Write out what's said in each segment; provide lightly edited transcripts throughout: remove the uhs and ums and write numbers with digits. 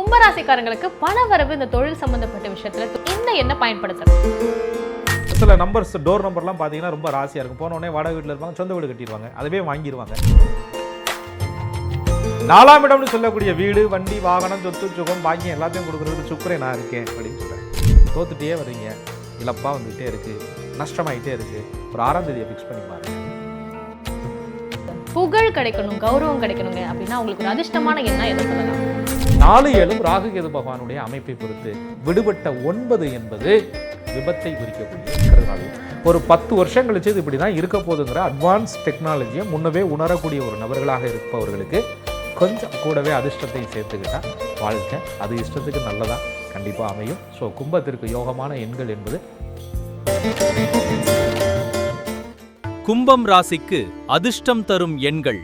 கும்பராசிக்காரங்களுக்கு பண வரவு இந்த தொழில் சம்பந்தப்பட்ட விஷயத்துல என்ன பயன்படுத்தணும்? சில நம்பர்ஸ் டோர் நம்பர்லாம் பார்த்தீங்கன்னா ரொம்ப ராசியாக இருக்கும். போனோடனே வாடகை வீட்டில் இருப்பாங்க, சொந்த வீடு கட்டிடுவாங்க, அதுவே வாங்கிடுவாங்க. 4ஆம் இடம்னு சொல்லக்கூடிய வீடு, வண்டி, வாகனம், சொத்து, சுகம், பாக்கியம் எல்லாத்தையும் கொடுக்குறதுக்கு சுக்கரே நான் இருக்கேன் அப்படின்னு சொல்கிறேன். தோத்துட்டே வர்றீங்க, இழப்பாக வந்துகிட்டே இருக்குது, நஷ்டமாயிட்டே இருக்குது. ஒரு 6ஆம் தேதியை ஃபிக்ஸ் பண்ணி பாருங்க. புகழ் கிடைக்கணும், கௌரவம் கிடைக்கணுங்க அப்படின்னா உங்களுக்கு ஒரு அதிர்ஷ்டமான எண்ணம் எதை சொல்லலாம்? 4, 7 ராகு கேது பகவானுடைய அமைப்பை பொறுத்து விடுபட்ட 9 என்பது விபத்தை குறிக்கக்கூடிய ஒரு 10 வருஷம் கழிச்சு இது இப்படி தான் இருக்க போதுங்கிற அட்வான்ஸ் டெக்னாலஜியை முன்னவே உணரக்கூடிய ஒரு நபர்களாக இருப்பவர்களுக்கு கொஞ்சம் கூடவே அதிர்ஷ்டத்தை சேர்த்துக்கிட்டா வாழ்க்கை அது இஷ்டத்துக்கு நல்லதா கண்டிப்பாக அமையும். ஸோ கும்பத்திற்கு யோகமான எண்கள் என்பது கும்பம் ராசிக்கு அதிர்ஷ்டம் தரும் எண்கள்.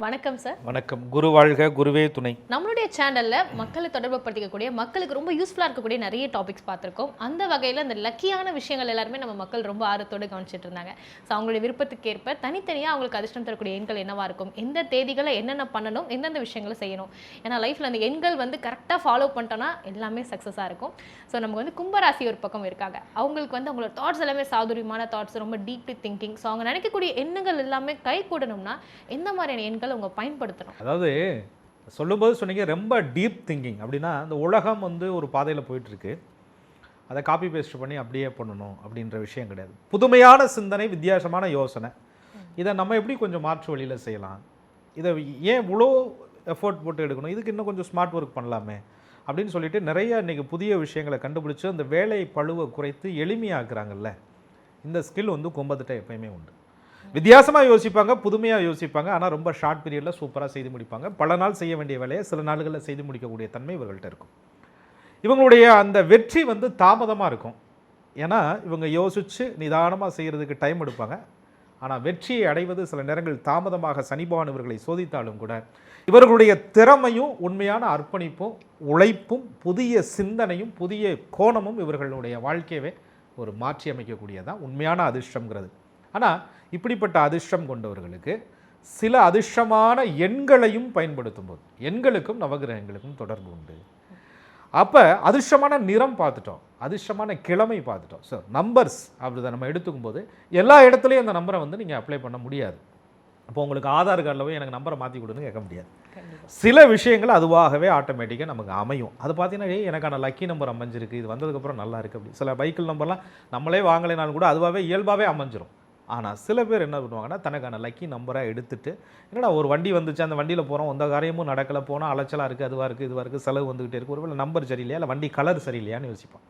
வணக்கம் சார். வணக்கம். குரு வாழ்க, குருவே துணை. நம்மளுடைய சேனல்ல மக்களை தொடர்பு படுத்திக்கக்கூடிய மக்களுக்கு ரொம்ப யூஸ்ஃபுல்லா இருக்கக்கூடிய நிறைய டாபிக்ஸ் பார்த்திருக்கோம். அந்த வகையில இந்த லக்கியான விஷயங்கள் எல்லாருமே நம்ம மக்கள் ரொம்ப ஆர்வத்தோடு கவனிச்சிட்டு இருந்தாங்க. ஸோ அவங்களுடைய விருப்பத்துக்கு ஏற்ப தனித்தனியா அவங்களுக்கு அதிர்ஷ்டம் தரக்கூடிய எண்கள் என்னவா இருக்கும், எந்த தேதிகளை என்னென்ன பண்ணணும், எந்தெந்த விஷயங்களை செய்யணும். ஏன்னா லைஃப்ல அந்த எண்கள் கரெக்டாக ஃபாலோ பண்ணிட்டோம்னா எல்லாமே சக்ஸஸாக இருக்கும். ஸோ நமக்கு கும்பராசி ஒரு பக்கம் இருக்காங்க. அவங்களுக்கு அவங்களோட தாட்ஸ் எல்லாமே சாதுரியமான தாட்ஸ், ரொம்ப டீப்லி திங்கிங். ஸோ அவங்க நினைக்கக்கூடிய எண்ணங்கள் எல்லாமே கை கூடணும்னா எந்த மாதிரியான எண்கள் அவங்க பயன்படுத்தணும்? அதாவது சொல்லும்போது சொன்னீங்க ரொம்ப டீப் திங்கிங் அப்படின்னா அந்த உலகம் ஒரு பாதையில் போயிட்டுருக்கு, அதை காப்பி பேஸ்ட் பண்ணி அப்படியே பண்ணணும் அப்படின்ற விஷயம் கிடையாது. புதுமையான சிந்தனை, வித்தியாசமான யோசனை, இதை நம்ம எப்படி கொஞ்சம் மாற்று வழியில் செய்யலாம், இதை ஏன் இவ்வளோ எஃபோர்ட் போட்டு எடுக்கணும், இதுக்கு இன்னும் கொஞ்சம் ஸ்மார்ட் ஒர்க் பண்ணலாமே அப்படின்னு சொல்லிட்டு நிறைய இன்றைக்கி புதிய விஷயங்களை கண்டுபிடிச்சி அந்த வேலை பழுவை குறைத்து எளிமையாக்குறாங்கல்ல. இந்த ஸ்கில் கும்பத்திட்ட எப்பயுமே உண்டு. வித்தியாசமாக யோசிப்பாங்க, புதுமையாக யோசிப்பாங்க, ஆனால் ரொம்ப ஷார்ட் பீரியடில் சூப்பராக செய்து முடிப்பாங்க. பல நாள் செய்ய வேண்டிய வேலையை சில நாடுகளில் செய்து முடிக்கக்கூடிய தன்மை இவர்கள்ட்ட இருக்கும். இவங்களுடைய அந்த வெற்றி தாமதமாக இருக்கும். ஏன்னா இவங்க யோசித்து நிதானமாக செய்கிறதுக்கு டைம் எடுப்பாங்க. ஆனால் வெற்றியை அடைவது சில நேரங்கள் தாமதமாக சனி பகவான் இவர்களை சோதித்தாலும் கூட இவர்களுடைய திறமையும் உண்மையான அர்ப்பணிப்பும் உழைப்பும் புதிய சிந்தனையும் புதிய கோணமும் இவர்களுடைய வாழ்க்கையவே ஒரு மாற்றி அமைக்கக்கூடியதான் உண்மையான அதிர்ஷ்டங்கிறது. ஆனால் இப்படிப்பட்ட அதிர்ஷ்டம் கொண்டவர்களுக்கு சில அதிர்ஷ்டமான எண்களையும் பயன்படுத்தும் போது எண்களுக்கும் நவகிரகங்களுக்கும் தொடர்பு உண்டு. அப்போ அதிர்ஷ்டமான நிறம் பார்த்துட்டோம், அதிர்ஷ்டமான கிழமை பார்த்துட்டோம். ஸோ நம்பர்ஸ் அப்படி நம்ம எடுத்துக்கும் போது எல்லா இடத்துலையும் அந்த நம்பரை நீங்கள் அப்ளை பண்ண முடியாது. இப்போ உங்களுக்கு ஆதார் கார்டில் போய் எனக்கு நம்பரை மாற்றி கொடுன்னு கேட்க முடியாது. சில விஷயங்கள் அதுவாகவே ஆட்டோமேட்டிக்காக நமக்கு அமையும். அது பார்த்தீங்கன்னா எனக்கான லக்கி நம்பர் அமைஞ்சிருக்கு, இது வந்ததுக்கப்புறம் நல்லா இருக்குது அப்படி. சில பைக்கிள் நம்பர்லாம் நம்மளே வாங்கலைனாலும் கூட அதுவாகவே இயல்பாகவே அமைஞ்சிரும். ஆனால் சில பேர் என்ன பண்ணுவாங்கன்னா தனக்கான லக்கி நம்பராக எடுத்துகிட்டு என்னடா ஒரு வண்டி வந்துச்சு, அந்த வண்டியில் போகிறோம், எந்த காரியமும் நடக்கலை, போனால் அலைச்சலாக இருக்குது, அதுவாக இருக்குது, இதுவாக இருக்குது, செலவு வந்துக்கிட்டே இருக்குது, ஒருவேளை நம்பர் சரியில்லையா இல்லை வண்டி கலர் சரியில்லையான்னு யோசிப்பான்.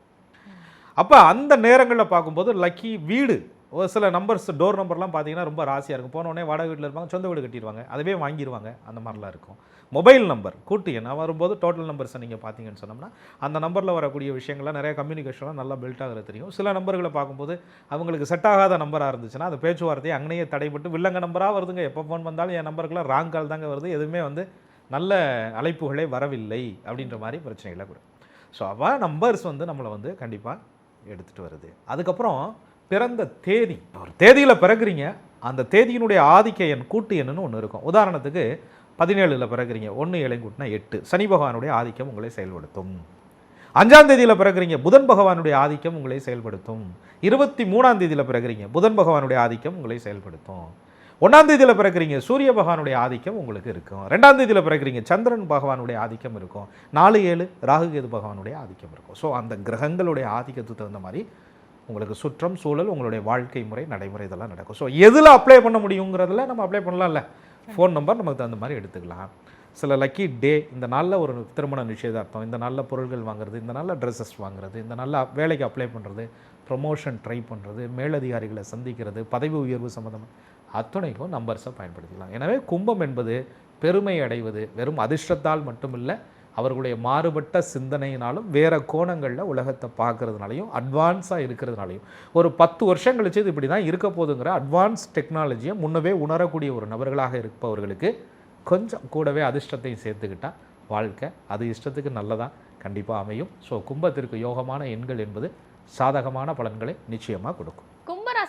அப்போ அந்த நேரங்களில் பார்க்கும்போது லக்கி வீடு, ஒரு சில நம்பர்ஸ் டோர் நம்பர்லாம் பார்த்தீங்கன்னா ரொம்ப ராசியாக இருக்கும். போனோடனே வாடகை வீட்டில் இருப்பாங்க, சொந்த வீடு கட்டிடுவாங்க, அதுவே வாங்கிடுவாங்க, அந்த மாதிரிலாம் இருக்கும். மொபைல் நம்பர் கூட்டு எண் வரும்போது டோட்டல் நம்பர்ஸை நீங்கள் பார்த்தீங்கன்னு சொன்னோம்னா அந்த நம்பரில் வரக்கூடிய விஷயங்கள்லாம் நிறைய கம்யூனிகேஷன்லாம் நல்லா பில்ட் ஆகிறது தெரியும். சில நம்பர்களை பார்க்கும்போது அவங்களுக்கு செட் ஆகாத நம்பராக இருந்துச்சுன்னா அந்த பேச்சுவார்த்தையை அங்கேயே தடைப்பட்டு வில்லங்க நம்பராக வருதுங்க, எப்போ ஃபோன் வந்தாலும் என் நம்பருக்குலாம் ராங் கால் தாங்க வருது, எதுவுமே நல்ல அழைப்புகளே வரவில்லை அப்படின்ற மாதிரி பிரச்சனைகளை கூட. ஸோ அவள் நம்பர்ஸ் நம்மளை கண்டிப்பாக எடுத்துகிட்டு வருது. அதுக்கப்புறம் பிறந்த தேதி, ஒரு தேதியில் பிறகுறீங்க, அந்த தேதியினுடைய ஆதிக்க எண் கூட்டு எண்ணுன்னு ஒன்று இருக்கும். உதாரணத்துக்கு 17 பிறகுறீங்க, 1 7 கூட்டினா 8, சனி பகவானுடைய ஆதிக்கம் உங்களை செயல்படுத்தும். 5ஆம் தேதியில் பிறகுறீங்க, புதன் பகவானுடைய ஆதிக்கம் உங்களை செயல்படுத்தும். 23ஆம் தேதியில் பிறகுறீங்க, புதன் பகவானுடைய ஆதிக்கம் உங்களை செயல்படுத்தும். 1ஆம் தேதியில் பிறகுறீங்க, சூரிய பகவானுடைய ஆதிக்கம் உங்களுக்கு இருக்கும். 2ஆம் தேதியில் பிறகுறீங்க, சந்திரன் பகவானுடைய ஆதிக்கம் இருக்கும். 4 7 ராகு கேது பகவானுடைய ஆதிக்கம் இருக்கும். ஸோ அந்த கிரகங்களுடைய ஆதிக்கத்துக்கு தகுந்த மாதிரி உங்களுக்கு சுற்றம் சூழல் உங்களுடைய வாழ்க்கை முறை நடைமுறை இதெல்லாம் நடக்கும். ஸோ எதில் அப்ளை பண்ண முடியுங்கிறதுல நம்ம அப்ளை பண்ணலாம்ல. ஃபோன் நம்பர் நமக்கு தகுந்த மாதிரி எடுத்துக்கலாம். சில லக்கி டே, இந்த நாளில் ஒரு திருமண நிச்சயதார்த்தம், இந்த நாளில் பொருட்கள் வாங்குறது, இந்த நாளில் ட்ரெஸ்ஸஸ் வாங்குறது, இந்த நாளில் வேலைக்கு அப்ளை பண்ணுறது, ப்ரொமோஷன் ட்ரை பண்ணுறது, மேலதிகாரிகளை சந்திக்கிறது, பதவி உயர்வு சம்மந்தமாக அத்துணைக்கும் நம்பர்ஸை பயன்படுத்திக்கலாம். எனவே கும்பம் என்பது பெருமை அடைவது வெறும் அதிர்ஷ்டத்தால் மட்டுமில்லை, அவர்களுடைய மாறுபட்ட சிந்தனையினாலும் வேறு கோணங்களில் உலகத்தை பார்க்கறதுனாலையும் அட்வான்ஸாக இருக்கிறதுனாலையும் ஒரு 10 வருஷம் கழிச்சு இது இப்படி தான் இருக்க போதுங்கிற அட்வான்ஸ் டெக்னாலஜியை முன்னவே உணரக்கூடிய ஒரு நபர்களாக இருப்பவர்களுக்கு கொஞ்சம் கூடவே அதிர்ஷ்டத்தையும் சேர்த்துக்கிட்டால் வாழ்க்கை அது இஷ்டத்துக்கு நல்லதாக கண்டிப்பாக அமையும். ஸோ கும்பத்திற்கு யோகமான எண்கள் என்பது சாதகமான பலன்களை நிச்சயமாக கொடுக்கும்.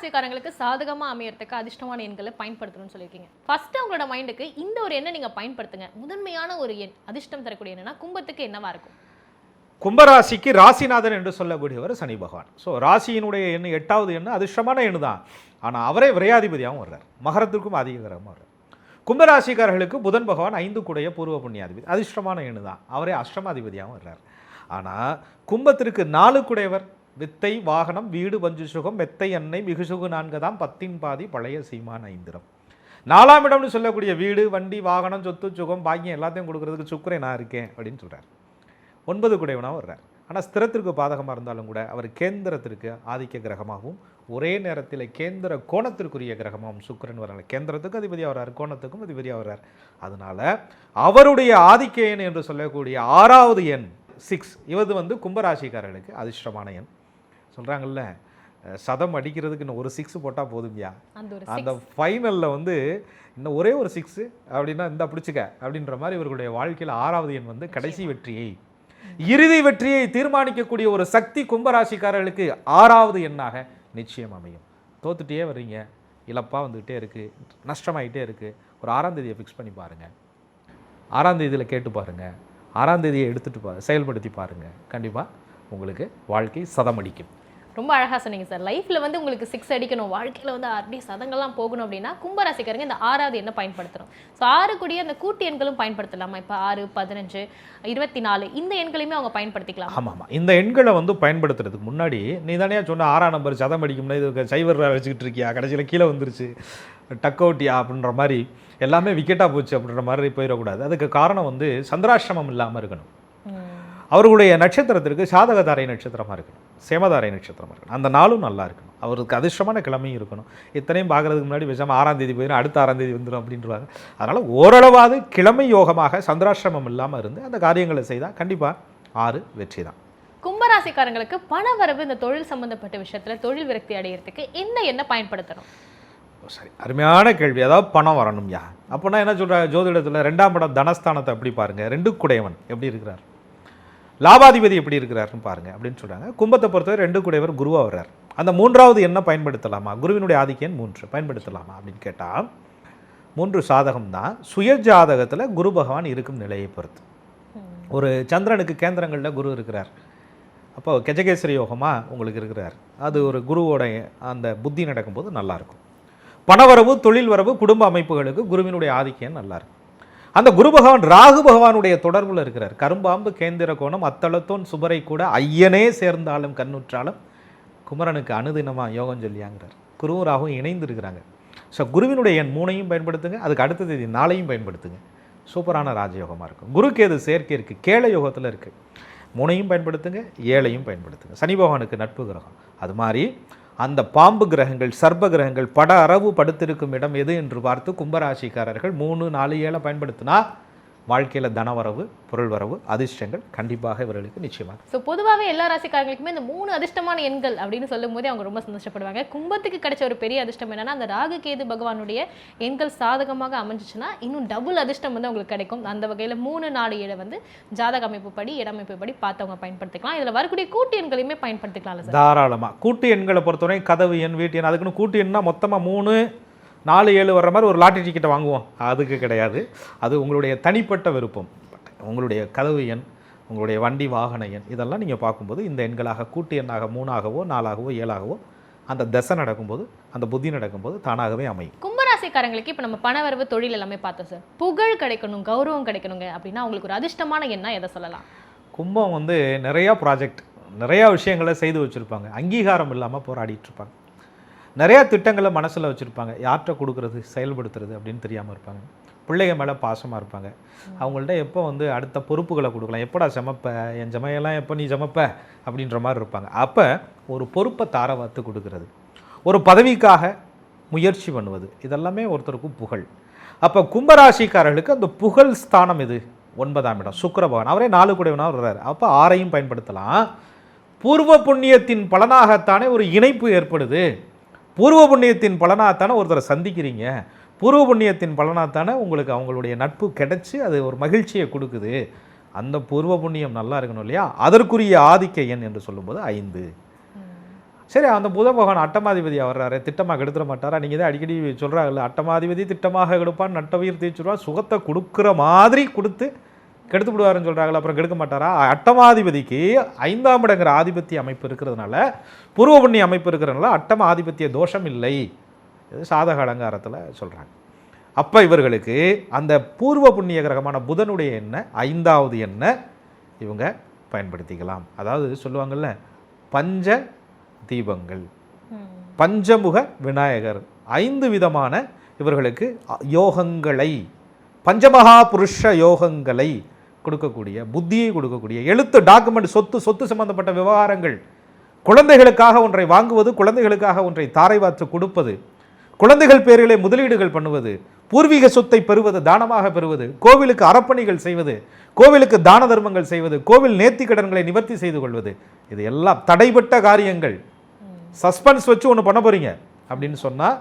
ராசிக்காரங்களுக்கு சாதகமா அமையறதுக்கு அதிர்ஷ்டமான எண்களை பயன்படுத்தணும்னு சொல்லியிருக்கீங்க. ஃபர்ஸ்ட் உங்களோட மைண்டுக்கு இந்த ஒரு எண்ணை நீங்க பயன்படுத்துங்க. முதன்மையான ஒரு எண் அதிர்ஷ்டம் தரக்கூடிய எண்ணா கும்பத்துக்கு என்னவா இருக்கும்? கும்பராசிக்கு ராசிநாதன் என்று சொல்லக்கூடியவர் சனி பகவான். ஸோ ராசியினுடைய எண் 8வது எண் அதிர்ஷ்டமான எண் தான். ஆனால் அவரே விரையாதிபதியாகவும் வர்றார், மகரத்திற்கும் அதிக கிரகமாக வர்றார். கும்பராசிக்காரர்களுக்கு புதன் பகவான் 5 கூடைய பூர்வ புண்ணியாதிபதி, அதிர்ஷ்டமான எண் தான். அவரே அஷ்டமாதிபதியாகவும் வர்றார். ஆனால் கும்பத்திற்கு 4 கூடையவர் வித்தை வாகனம் வீடு பஞ்சு சுகம் மெத்தை எண்ணெய் மிகுசுகு 4 தான் 10 பாதி பழைய சீமான் 5. 4ஆம் இடம்னு சொல்லக்கூடிய வீடு வண்டி வாகனம் சொத்து சுகம் பாக்கியம் எல்லாத்தையும் கொடுக்கறதுக்கு சுக்கிரன் நான் இருக்கேன் அப்படின்னு சொல்கிறார். 9 கூடையவனாக வர்றார். ஆனால் ஸ்திரத்திற்கு பாதகமாக இருந்தாலும் கூட அவர் கேந்திரத்திற்கு ஆதிக்க கிரகமாகவும் ஒரே நேரத்தில் கேந்திர கோணத்திற்குரிய கிரகமாகவும் சுக்கிரன் வர்றார். கேந்திரத்துக்கு அதிபதியாக வர்றார், கோணத்துக்கும் அதிபதியாக வர்றார். அதனால அவருடைய ஆதிக்க எண் என்று சொல்லக்கூடிய 6வது எண் 6. இவது கும்பராசிக்காரர்களுக்கு அதிர்ஷ்டமான எண். சொல்கிறாங்கல்ல, சதம் அடிக்கிறதுக்கு இன்னும் ஒரு 6 போட்டால் போதும்யா, அந்த ஃபைனலில் இன்னும் ஒரே ஒரு 6 அப்படின்னா இந்த பிடிச்சிக்க அப்படின்ற மாதிரி இவர்களுடைய வாழ்க்கையில் 6வது எண் கடைசி வெற்றியை இறுதி வெற்றியை தீர்மானிக்கக்கூடிய ஒரு சக்தி கும்பராசிக்காரர்களுக்கு 6வது எண்ணாக நிச்சயம் அமையும். தோத்துட்டே வர்றீங்க, இழப்பாக வந்துகிட்டே இருக்குது, நஷ்டமாயிட்டே இருக்குது, ஒரு 6ஆம் தேதியை ஃபிக்ஸ் பண்ணி பாருங்கள், 6ஆம் தேதியில் கேட்டு பாருங்கள், 6ஆம் தேதியை எடுத்துகிட்டு செயல்படுத்தி பாருங்கள். கண்டிப்பாக உங்களுக்கு வாழ்க்கை சதமடிக்கும். ரொம்ப அழகாக சொன்னீங்க சார். லைஃப்பில் உங்களுக்கு 6 அடிக்கணும், வாழ்க்கையில் அப்படியே சதங்கள்லாம் போகணும் அப்படின்னா கும்பராசிக்காரங்க இந்த 6வது எண்ணை பயன்படுத்தணும். ஸோ 6 கூடிய அந்த கூட்டு எண்களும் பயன்படுத்தலாமா? இப்போ 6, 15, 24 இந்த எண்களையுமே அவங்க பயன்படுத்திக்கலாம். ஆமாம், இந்த எண்களை பயன்படுத்துறதுக்கு முன்னாடி நீ தானே சொன்ன 6ஆம் நம்பர் சதம் அடிக்கும்னா இது சைவர் வச்சுக்கிட்டு இருக்கியா, கடைசியில் கீழே வந்துருச்சு டக் அவுட்டியா அப்படின்ற மாதிரி எல்லாமே விக்கெட்டாக போச்சு அப்படின்ற மாதிரி போயிடக்கூடாது. அதுக்கு காரணம் சந்திராஷ்டிரமம் இல்லாமல் இருக்கணும். அவர்களுடைய நட்சத்திரத்திற்கு சாதகதாரை நட்சத்திரமாக இருக்கணும், சேமதாரை நட்சத்திரமாக இருக்கணும், அந்த நாளும் நல்லா இருக்கணும், அவருக்கு அதிர்ஷ்டமான கிழமையும் இருக்கணும். இத்தனையும் பார்க்குறதுக்கு முன்னாடி பேசாமல் 6ஆம் தேதி போயிடும், அடுத்த 6ஆம் தேதி வந்துடும் அப்படின்றாங்க. அதனால் ஓரளவாவது கிழமை யோகமாக சந்திராஷ்டிரமம் இல்லாமல் இருந்து அந்த காரியங்களை செய்தால் கண்டிப்பாக 6 வெற்றி தான். கும்பராசிக்காரங்களுக்கு பண வரவு இந்த தொழில் சம்பந்தப்பட்ட விஷயத்தில் தொழில் விரக்தி அடைகிறதுக்கு எந்த எண்ணை பயன்படுத்தணும்? சரி, அருமையான கேள்வி. அதாவது பணம் வரணும்யா அப்படின்னா என்ன சொல்கிறாங்க ஜோதிடத்தில்? 2ஆம் இடம் தனஸ்தானத்தை எப்படி பாருங்கள், 2 கூடையவன் எப்படி இருக்கிறார், லாபாதிபதி எப்படி இருக்கிறாருன்னு பாருங்க அப்படின்னு சொல்கிறாங்க. கும்பத்தை பொறுத்தவரை 2 கூடையவர் குருவாக வர்றார். அந்த 3வது என்ன பயன்படுத்தலாமா, குருவினுடைய ஆதிக்க எண் 3 பயன்படுத்தலாமா அப்படின்னு கேட்டால் 3 சாதகம் தான். சுய ஜாதகத்தில் குரு பகவான் இருக்கும் நிலையை பொறுத்து. ஒரு சந்திரனுக்கு கேந்திரங்களில் குரு இருக்கிறார், அப்போ கஜகேசரி யோகமாக உங்களுக்கு இருக்கிறார். அது ஒரு குருவோட அந்த புத்தி நடக்கும்போது நல்லாயிருக்கும். பணவரவு தொழில் வரவு குடும்ப அமைப்புகளுக்கு குருவினுடைய ஆதிக்க எண் நல்லாயிருக்கும். அந்த குரு பகவான் ராகு பகவானுடைய தொடர்பில் இருக்கிறார். கரும்பாம்பு கேந்திர கோணம் அத்தளத்தோன் சுபரை கூட ஐயனே சேர்ந்தாலும் கண்ணுற்றாலும் குமரனுக்கு அனுதினமாக யோகம் சொல்லியாங்கிறார். குருவும் ராகும் இணைந்து இருக்கிறாங்க. ஸோ குருவினுடைய எண் 3ஐயும் பயன்படுத்துங்க, அதுக்கு அடுத்த தேதி 4ஐயும் பயன்படுத்துங்க, சூப்பரான ராஜயோகமாக இருக்கும். குருக்கேது சேர்க்கை இருக்குது, கேள யோகத்தில் இருக்குது, 3ஐயும் பயன்படுத்துங்க, 7ஐயும் பயன்படுத்துங்க. சனி பகவானுக்கு நட்பு கிரகம். அது மாதிரி அந்த பாம்பு கிரகங்கள் சர்ப்ப கிரகங்கள் பட அரவு படுத்திருக்கும் இடம் எது என்று பார்த்து கும்பராசிக்காரர்கள் 3, 4, 7 பயன்படுத்தினா வாழ்க்கையில் தனவரவு பொருள் வரவு அதிர்ஷ்டங்கள் கண்டிப்பாக இவர்களுக்கு நிச்சயமாக. ஸோ பொதுவாகவே எல்லா ராசிக்காரங்களுக்குமே இந்த 3 அதிர்ஷ்டமான எண்கள் அப்படின்னு சொல்லும் போதே அவங்க ரொம்ப சந்தோஷப்படுவாங்க. கும்பத்துக்கு கிடைச்ச ஒரு பெரிய அதிர்ஷ்டம் என்னன்னா அந்த ராகு கேது பகவானுடைய எண்கள் சாதகமாக அமைஞ்சிச்சுன்னா இன்னும் டபுள் அதிர்ஷ்டம் அவங்களுக்கு கிடைக்கும். அந்த வகையில் 3, 4, 7 ஜாதக அமைப்பு படி இடமைப்பு படி பார்த்து அவங்க பயன்படுத்திக்கலாம். இதில் வரக்கூடிய கூட்டு எண்களையுமே பயன்படுத்திக்கலாம் தாராளமாக. கூட்டு எண்களை பொறுத்தவரை கதவு எண் வீட்டு எண் அதுக்குன்னு கூட்டு எண்ணா மொத்தமாக 3, 4, 7 வர்ற மாதிரி ஒரு லாட்டரி டிக்கெட்டை வாங்குவோம், அதுக்கு கிடையாது. அது உங்களுடைய தனிப்பட்ட விருப்பம். உங்களுடைய கதவு எண், உங்களுடைய வண்டி வாகன எண் இதெல்லாம் நீங்கள் பார்க்கும்போது இந்த எண்களாக கூட்டு எண்ணாக 3ஆகவோ 4ஆகவோ 7ஆகவோ அந்த தசை நடக்கும்போது அந்த புத்தி நடக்கும்போது தானாகவே அமையும். கும்பராசிக்காரங்களுக்கு இப்போ நம்ம பணவரவு தொழில் எல்லாமே பார்த்தோம் சார். புகழ் கிடைக்கணும், கௌரவம் கிடைக்கணுங்க அப்படின்னா அவங்களுக்கு ஒரு அதிர்ஷ்டமான எண்ணா எதை சொல்லலாம்? கும்பம் நிறையா ப்ராஜெக்ட் நிறையா விஷயங்களை செய்து வச்சுருப்பாங்க, அங்கீகாரம் இல்லாமல் போராடிட்டு இருப்பாங்க, நிறையா திட்டங்களை மனசில் வச்சுருப்பாங்க, யார்கிட்ட கொடுக்குறது செயல்படுத்துறது அப்படின்னு தெரியாமல் இருப்பாங்க, பிள்ளைங்க மேலே பாசமாக இருப்பாங்க. அவங்கள்ட்ட எப்போ அடுத்த பொறுப்புகளை கொடுக்கலாம், எப்படா சமைப்ப, என் சமையெல்லாம் எப்போ நீ சமைப்ப அப்படின்ற மாதிரி இருப்பாங்க. அப்போ ஒரு பொறுப்பை தார வார்த்து கொடுக்கறது, ஒரு பதவிக்காக முயற்சி பண்ணுவது, இதெல்லாமே ஒருத்தருக்கு புகழ். அப்போ கும்பராசிக்காரர்களுக்கு அந்த புகழ் ஸ்தானம் இது 9ஆம் இடம் சுக்கிர பகவான், அவரே 4 கூடையவனாக வர்றாரு. அப்போ 6ஐயும் பயன்படுத்தலாம். பூர்வ புண்ணியத்தின் பலனாகத்தானே ஒரு இணைப்பு ஏற்படுது, பூர்வ புண்ணியத்தின் பலனாகத்தானே ஒருத்தரை சந்திக்கிறீங்க, பூர்வ புண்ணியத்தின் பலனாகத்தானே உங்களுக்கு அவங்களுடைய நட்பு கிடைச்சி அது ஒரு மகிழ்ச்சியை கொடுக்குது. அந்த பூர்வ புண்ணியம் நல்லா இருக்கணும் இல்லையா, அதற்குரிய ஆதிக்க எண் என்று சொல்லும்போது 5. சரி, அந்த புத பகவான் அட்டமாதிபதியாக வர்றாரு, திட்டமாக கெடுத்துட மாட்டாரா? நீங்கள் தான் அடிக்கடி சொல்கிறாங்கல்ல, அட்டமாதிபதி திட்டமாக கெடுப்பான், நட்டவீர் தீச்சுருவான், சுகத்தை கொடுக்குற மாதிரி கொடுத்து கெடுத்து விடுவாருன்னு சொல்கிறாங்களா? அப்புறம் கெடுக்க மாட்டாரா? அட்டமாதிபதிக்கு 5ஆம் இடங்கிற ஆதிபத்திய அமைப்பு இருக்கிறதுனால, பூர்வ புண்ணிய அமைப்பு இருக்கிறதுனால அட்டம ஆதிபத்திய தோஷம் இல்லை, இது சாதக அலங்காரத்தில் சொல்கிறாங்க. அப்போ இவர்களுக்கு அந்த பூர்வ புண்ணிய கிரகமான புதனுடைய எண்ணெய் 5வது எண்ணெய் இவங்க பயன்படுத்திக்கலாம். அதாவது சொல்லுவாங்கள்ல, பஞ்ச தீபங்கள், பஞ்சமுக விநாயகர், 5 விதமான இவர்களுக்கு யோகங்களை, பஞ்சமகா புருஷ யோகங்களை கொடுக்கக்கூடிய, புத்தியை கொடுக்கக்கூடிய, எழுத்து டாக்குமெண்ட், சொத்து சம்பந்தப்பட்ட விவகாரங்கள், குழந்தைகளுக்காக ஒன்றை வாங்குவது, குழந்தைகளுக்காக ஒன்றை தாரை வார்த்து கொடுப்பது, குழந்தைகள் பேரிலே முதலீடுகள் பண்ணுவது, பூர்வீக சொத்தை பெறுவது, தானமாக பெறுவது, கோவிலுக்கு அறப்பணிகள் செய்வது, கோவிலுக்கு தான தர்மங்கள் செய்வது, கோவில் நேர்த்தி கடன்களை நிவர்த்தி செய்து கொள்வது, இது எல்லாம் தடைப்பட்ட காரியங்கள். சஸ்பென்ஸ் வச்சு ஒன்று பண்ண போறீங்க அப்படின்னு சொன்னால்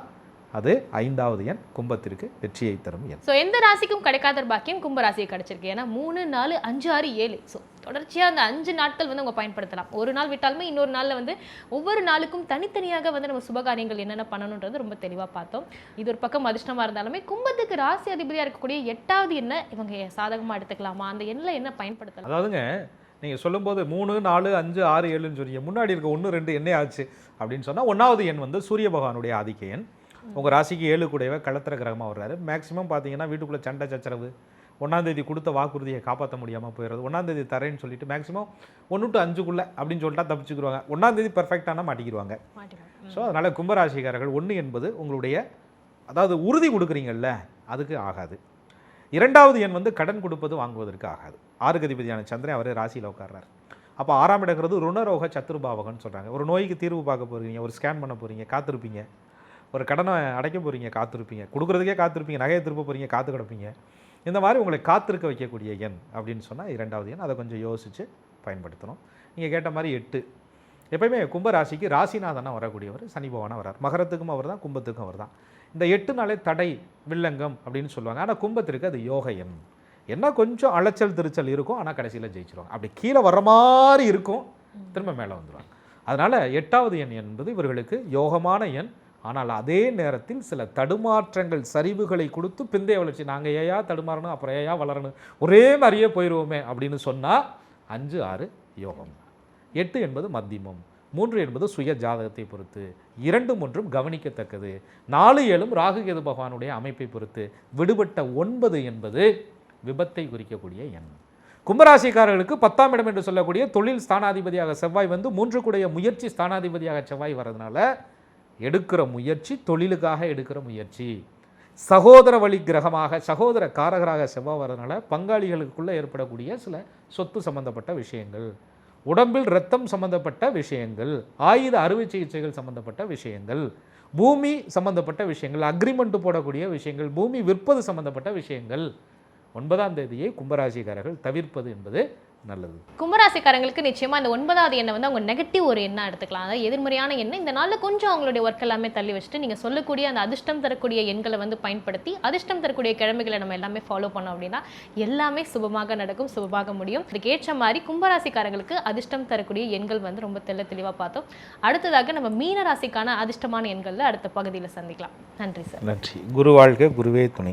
அது 5வது எண் கும்பத்திற்கு வெற்றியை தரும் எண். ஸோ எந்த ராசிக்கும் கிடைக்காத பாக்கியம் கும்ப ராசிக்கு கிடைச்சிருக்கு. ஏன்னா 3, 4, 5, 6, 7. ஸோ தொடர்ச்சியாக அந்த 5 நாட்கள் வந்து அவங்க பயன்படுத்தலாம். ஒரு நாள் விட்டாலுமே இன்னொரு நாளில் வந்து ஒவ்வொரு நாளுக்கும் தனித்தனியாக வந்து நம்ம சுபகாரியங்கள் என்னென்ன பண்ணணுன்றது ரொம்ப தெளிவாக பார்த்தோம். இது ஒரு பக்கம் அதிர்ஷ்டமாக இருந்தாலுமே கும்பத்துக்கு ராசி அதிபதியாக இருக்கக்கூடிய 8வது எண்ணை இவங்க சாதகமாக எடுத்துக்கலாமா? அந்த எண்ணில் என்ன பயன்படுத்தலாம்? அதாவதுங்க, நீங்கள் சொல்லும்போது 3, 4, 5, 6, 7ன்னு சொன்னீங்க. முன்னாடி இருக்க 1, 2 என்ன ஆச்சு அப்படின்னு சொன்னால், 1வது எண் வந்து சூரிய பகவானுடைய ஆதிக்க எண். உங்கள் ராசிக்கு 7 கூடவே களத்திர கிரகமாக வர்றாரு. மேக்ஸிமம் பார்த்தீங்கன்னா வீட்டுக்குள்ளே சண்டை சச்சரவு, 1ஆம் தேதி கொடுத்த வாக்குறுதியை காப்பாற்ற முடியாமல் போயிடுறது, 1ஆம் தேதி தரேன்னு சொல்லிட்டு மேக்ஸிமம் 1 to 5க்குள்ளே அப்படின்னு சொல்லிட்டா தப்பிச்சுக்குருவாங்க. 1ஆம் தேதி பர்ஃபெக்டான மாட்டிக்கிடுவாங்க. ஸோ அதனால் கும்பராசிக்காரர்கள் 1 என்பது உங்களுடைய, அதாவது உறுதி கொடுக்குறீங்கல்ல, அதுக்கு ஆகாது. 2வது எண் வந்து கடன் கொடுப்பது வாங்குவதற்கு ஆகாது. 6க்கு அதிபதியான சந்திரன் அவரே ராசியில் உட்கார்றார். அப்போ 6ஆம் இடங்கிறது ருணரோக சத்துருபாவகன்னு சொல்கிறாங்க. ஒரு நோய்க்கு தீர்வு பார்க்க போகிறீங்க, ஒரு ஸ்கேன் பண்ண போகிறீங்க, காத்திருப்பீங்க. ஒரு கடனை அடைக்க போகிறீங்க, காத்திருப்பீங்க. கொடுக்குறதுக்கே காத்திருப்பீங்க. நகையை திருப்ப போகிறீங்க, காத்து கிடப்பீங்க. இந்த மாதிரி உங்களை காத்திருக்க வைக்கக்கூடிய எண் அப்படின்னு சொன்னால் 2வது எண். அதை கொஞ்சம் யோசித்து பயன்படுத்தணும். நீங்கள் கேட்ட மாதிரி 8 எப்பயுமே கும்பராசிக்கு ராசிநாதனாக வரக்கூடியவர் சனி பகவானாக வர்றார். மகரத்துக்கும் அவர் தான், கும்பத்துக்கும் அவர் தான். இந்த 8 நாளே தடை வில்லங்கம் அப்படின்னு சொல்லுவாங்க. ஆனால் கும்பத்திற்கு அது யோக எண். என்ன கொஞ்சம் அலைச்சல் திருச்சல் இருக்கும், ஆனால் கடைசியில் ஜெயிச்சிருவாங்க. அப்படி கீழே வர்ற மாதிரி இருக்கும், திரும்ப மேலே வந்துடுவாங்க. அதனால் 8வது எண் என்பது இவர்களுக்கு யோகமான எண். ஆனால் அதே நேரத்தில் சில தடுமாற்றங்கள், சரிவுகளை கொடுத்து பிந்தைய வளர்ச்சி, நாங்கள் ஏயா தடுமாறணும், அப்புறம் ஏயா வளரணும், ஒரே மாதிரியே போயிடுவோமே அப்படின்னு சொன்னால் 5, 6 யோகம். 8 என்பது மத்தியமம். 3 என்பது சுய ஜாதகத்தை பொறுத்து. 2, 3 கவனிக்கத்தக்கது. 4, 7 ராகு கேது பகவானுடைய அமைப்பை பொறுத்து. விடுபட்ட 9 என்பது விபத்தை குறிக்கக்கூடிய எண். கும்பராசிக்காரர்களுக்கு 10ஆம் இடம் என்று சொல்லக்கூடிய தொழில் ஸ்தானாதிபதியாக செவ்வாய் வந்து 3 கூடிய முயற்சி ஸ்தானாதிபதியாக செவ்வாய் வர்றதுனால எடுக்கிற முயற்சி, தொழிலுக்காக எடுக்கிற முயற்சி, சகோதர வழி கிரகமாக, சகோதர காரகராக செவ்வாய் வர்றதுனால பங்காளிகளுக்குள்ளே ஏற்படக்கூடிய சில சொத்து சம்பந்தப்பட்ட விஷயங்கள், உடம்பில் இரத்தம் சம்பந்தப்பட்ட விஷயங்கள், ஆயுத அறுவை சிகிச்சைகள் சம்பந்தப்பட்ட விஷயங்கள், பூமி சம்பந்தப்பட்ட விஷயங்கள், அக்ரிமெண்ட் போடக்கூடிய விஷயங்கள், பூமி விற்பது சம்பந்தப்பட்ட விஷயங்கள் 9ஆம் தேதியை கும்பராசிக்காரர்கள் தவிர்ப்பது என்பது நல்லது. கும்பராசிக்காரங்களுக்கு நிச்சயமா இந்த 9வது எண்ணை வந்து அவங்க நெகட்டிவ் ஒரு எண்ணா எடுத்துக்கலாம். அதாவது எதிர்மறையான எண்ணம். இந்த நாளில் கொஞ்சம் அவங்களுடைய ஒர்க் எல்லாமே தள்ளி வச்சுட்டு நீங்கள் சொல்லக்கூடிய அந்த அதிர்ஷ்டம் தரக்கூடிய எண்களை வந்து பயன்படுத்தி அதிர்ஷ்டம் தரக்கூடிய கிழமைகளை நம்ம எல்லாமே ஃபாலோ பண்ணோம் அப்படின்னா எல்லாமே சுபமாக நடக்கும், சுபமாக முடியும். இதுக்கு ஏற்ற மாதிரி கும்பராசிக்காரங்களுக்கு அதிர்ஷ்டம் தரக்கூடிய எண்கள் வந்து ரொம்ப தெளிவாக பார்த்தோம். அடுத்ததாக நம்ம மீன ராசிக்கான அதிர்ஷ்டமான எண்களில் அடுத்த பகுதியில் சந்திக்கலாம். நன்றி சார். நன்றி. குரு வாழ்க, குருவே துணை.